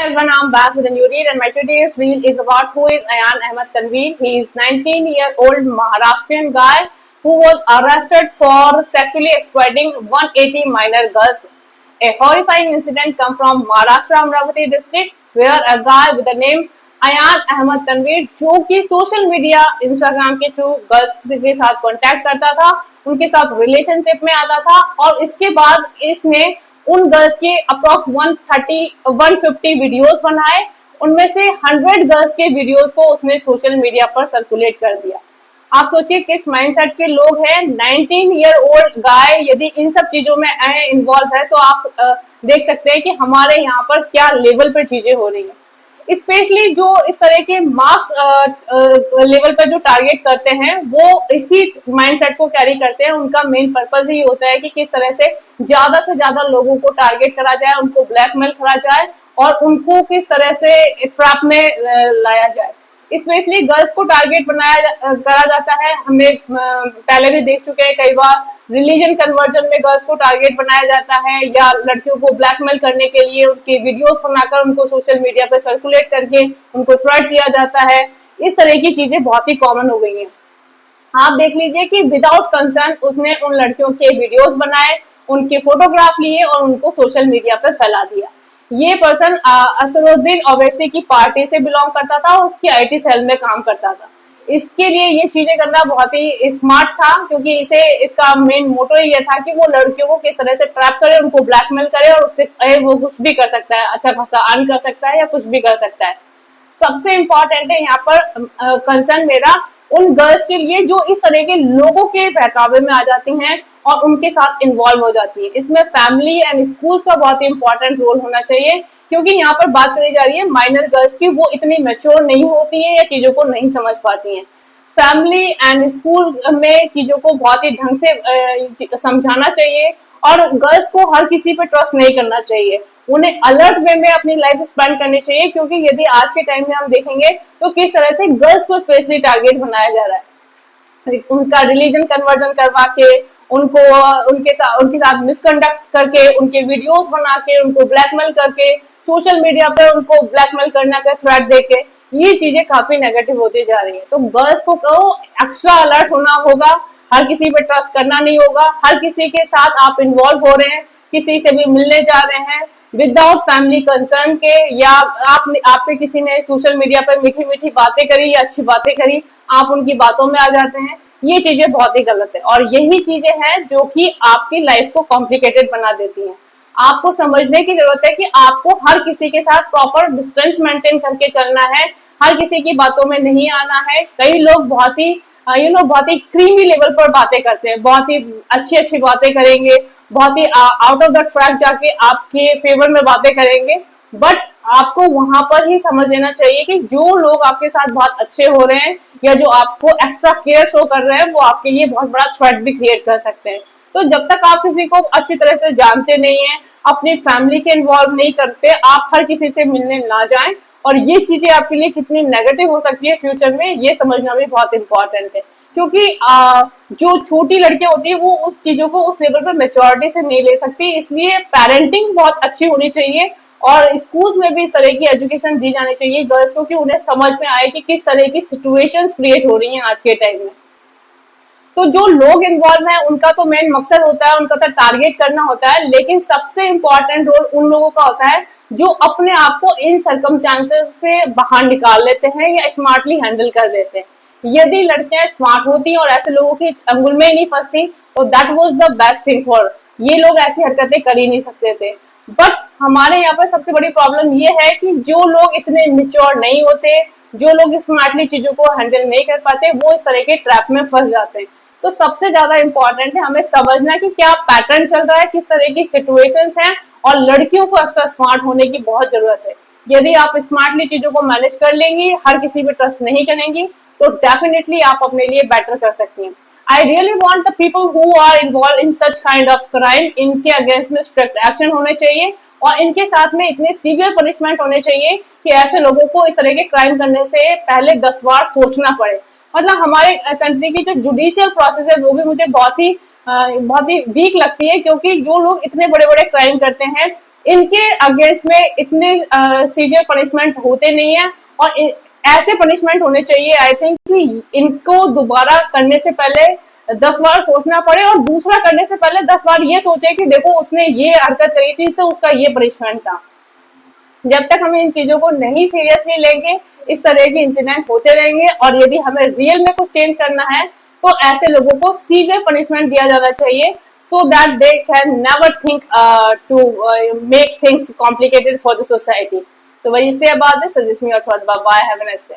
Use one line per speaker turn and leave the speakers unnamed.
everyone, I'm back with a new reel and my today's reel is about who is Ayan Ahmed Tanveer. He is 19-year-old Maharashtrian guy who was arrested for sexually exploiting 180 minor girls. A horrifying incident come from Maharashtra Amravati district where a guy with the name Ayan Ahmad Tanveer जो कि social media Instagram के through girls के साथ contact करता था, उनके साथ relationship में आता था और इसके बाद इसने उन गर्ल्स के अप्रॉक्स 150 वीडियोस बनाए। उनमें से 100 गर्ल्स के वीडियोस को उसने सोशल मीडिया पर सर्कुलेट कर दिया। आप सोचिए किस माइंडसेट के लोग हैं। 19-year-old गाय यदि इन सब चीजों में इन्वॉल्व है तो आप देख सकते हैं कि हमारे यहाँ पर क्या लेवल पर चीजें हो रही हैं। स्पेशली जो इस तरह के मास लेवल पर जो टारगेट करते हैं वो इसी माइंडसेट को कैरी करते हैं। उनका मेन पर्पस ही होता है कि किस तरह से ज्यादा लोगों को टारगेट करा जाए, उनको ब्लैकमेल करा जाए और उनको किस तरह से ट्रैप में लाया जाए। स्पेशली गर्ल्स को टारगेट करा जाता है। हमें पहले भी देख चुके हैं कई बार रिलीजन कन्वर्जन में गर्ल्स को टारगेट बनाया जाता है या लड़कियों को ब्लैकमेल करने के लिए उनके वीडियोस बनाकर उनको सोशल मीडिया पे सर्कुलेट करके उनको थ्रेट किया जाता है। इस तरह की चीजें बहुत ही कॉमन हो गई हैं। आप देख लीजिए कि विदाउट कंसर्न उसने उन लड़कियों के वीडियोस बनाए, उनके फोटोग्राफ लिए और उनको सोशल मीडिया पर फैला दिया। ये पर्सन असरुद्दीन ओवैसी की पार्टी से बिलोंग करता था और उसकी आईटी सेल में काम करता था। इसके लिए ये चीजें करना बहुत ही स्मार्ट था क्योंकि इसका मेन मोटो ये था कि वो लड़कियों को किस तरह से ट्रैप करे, उनको ब्लैकमेल करे और उससे वो कुछ भी कर सकता है, अच्छा खासा अर्न कर सकता है या कुछ भी कर सकता है। सबसे इम्पोर्टेंट है यहाँ पर कंसर्न मेरा उन गर्ल्स के लिए जो इस तरह के लोगों के बहकावे में आ जाती हैं और उनके साथ इन्वॉल्व हो जाती है। इसमें फैमिली एंड स्कूल्स का बहुत ही इंपॉर्टेंट रोल होना चाहिए क्योंकि यहाँ पर बात करी जा रही है माइनर गर्ल्स की। वो इतनी मैच्योर नहीं होती हैं या चीजों को नहीं समझ पाती हैं। फैमिली एंड स्कूल में चीजों को बहुत ही ढंग से समझाना चाहिए और गर्ल्स को हर किसी पर ट्रस्ट नहीं करना चाहिए। उन्हें अलर्ट वे में अपनी लाइफ स्पेंड करनी चाहिए क्योंकि यदि आज के टाइम में हम देखेंगे तो किस तरह से गर्ल्स को स्पेशली टारगेट बनाया जा रहा है। उनका रिलीजन कन्वर्जन करवा के उनको उनके साथ मिसकंडक्ट करके उनके वीडियोस बना के उनको ब्लैकमेल करके सोशल मीडिया पे उनको ब्लैकमेल करने का थ्रेट देके ये चीजें काफी नेगेटिव होती जा रही है। तो गर्ल्स को कहो एक्स्ट्रा अलर्ट होना होगा, हर किसी पे ट्रस्ट करना नहीं होगा। हर किसी के साथ आप इन्वॉल्व हो रहे हैं, किसी से भी मिलने जा रहे हैं विदाउट फैमिली कंसर्न के या आपसे किसी ने सोशल मीडिया पर मीठी मीठी बातें करी या अच्छी बातें करी, आप उनकी बातों में आ जाते हैं। ये चीजें बहुत ही गलत है और यही चीजें हैं जो कि आपकी लाइफ को कॉम्प्लिकेटेड बना देती हैं। आपको समझने की जरूरत है कि आपको हर किसी के साथ प्रॉपर डिस्टेंस मेंटेन करके चलना है, हर किसी की बातों में नहीं आना है। कई लोग बहुत ही बहुत ही क्रीमी लेवल पर बातें करते हैं, बहुत ही अच्छी बातें करेंगे, बहुत ही आउट ऑफ द ट्रैक जाके आपके फेवर में बातें करेंगे। बट आपको वहां पर ही समझ लेना चाहिए कि जो लोग आपके साथ बहुत अच्छे हो रहे हैं या जो आपको एक्स्ट्रा केयर शो कर रहे हैं वो आपके लिए बहुत बड़ा थ्रेट भी क्रिएट कर सकते हैं। तो जब तक आप किसी को अच्छी तरह से जानते नहीं है, अपनी फैमिली के इन्वॉल्व नहीं करते, आप हर किसी से मिलने ना जाएं। और ये चीजें आपके लिए कितनी नेगेटिव हो सकती है फ्यूचर में, ये समझना भी बहुत इंपॉर्टेंट है क्योंकि जो छोटी लड़कियां होती है वो उस चीजों को उस लेवल पर मेच्योरिटी से नहीं ले सकती। इसलिए पेरेंटिंग बहुत अच्छी होनी चाहिए और स्कूल्स में भी इस तरह की एजुकेशन दी जानी चाहिए गर्ल्स को कि उन्हें समझ में आए कि किस तरह की सिचुएशंस क्रिएट हो रही हैं आज के टाइम में। तो जो लोग इन्वॉल्व हैं उनका तो मेन मकसद होता है, उनका तो टारगेट करना होता है, लेकिन सबसे इम्पोर्टेंट रोल उन लोगों का होता है जो अपने आप को इन सर्कमस्टांसेस से बाहर निकाल लेते हैं या स्मार्टली हैंडल कर देते हैं। यदि लड़कियां स्मार्ट होती और ऐसे लोगों की अंगुल में ही नहीं फंसती तो that was the best thing for, ये लोग ऐसी हरकतें कर ही नहीं सकते थे। बट हमारे यहाँ पर सबसे बड़ी प्रॉब्लम ये है कि जो लोग इतने मेच्योर नहीं होते, जो लोग स्मार्टली चीजों को हैंडल नहीं कर पाते, वो इस तरह के ट्रैप में फंस जाते हैं। तो सबसे ज्यादा इंपॉर्टेंट है हमें समझना कि क्या पैटर्न चल रहा है, किस तरह की सिचुएशंस हैं और लड़कियों को एक्स्ट्रा स्मार्ट होने की बहुत जरूरत है। यदि आप स्मार्टली चीजों को मैनेज कर लेंगी, हर किसी पे ट्रस्ट नहीं करेंगी तो डेफिनेटली आप अपने लिए बेटर कर सकती हैं। I really want the people who are involved in such kind of crime, इनके अगेंस्ट में स्ट्रिक्ट एक्शन होने चाहिए और इनके साथ में इतने सीवियर पनिशमेंट होने चाहिए कि ऐसे लोगों को इस तरह के क्राइम करने से पहले 10 बार सोचना पड़े। मतलब हमारे कंट्री की जो जुडिशियल प्रोसेस है वो भी मुझे बहुत ही वीक लगती है क्योंकि जो लोग इतने बड़े बड़े क्राइम करते हैं इनके अगेंस्ट में इतने सीवियर पनिशमेंट होते नहीं है, और ऐसे पनिशमेंट होने चाहिए आई थिंक कि इनको दोबारा करने से पहले 10 बार सोचना पड़े, और दूसरा करने से पहले 10 बार ये सोचे कि देखो उसने ये हरकत करी थी तो उसका ये पनिशमेंट था। जब तक हम इन चीजों को नहीं सीरियसली लेंगे, इस तरह के इंसिडेंट होते रहेंगे, और यदि हमें रियल में कुछ चेंज करना है तो ऐसे लोगों को सीवियर पनिशमेंट दिया जाना चाहिए, so that they can never think to make things complicated for the society. So what you say about this? Suggest me your thought. Bye bye. Have a nice day.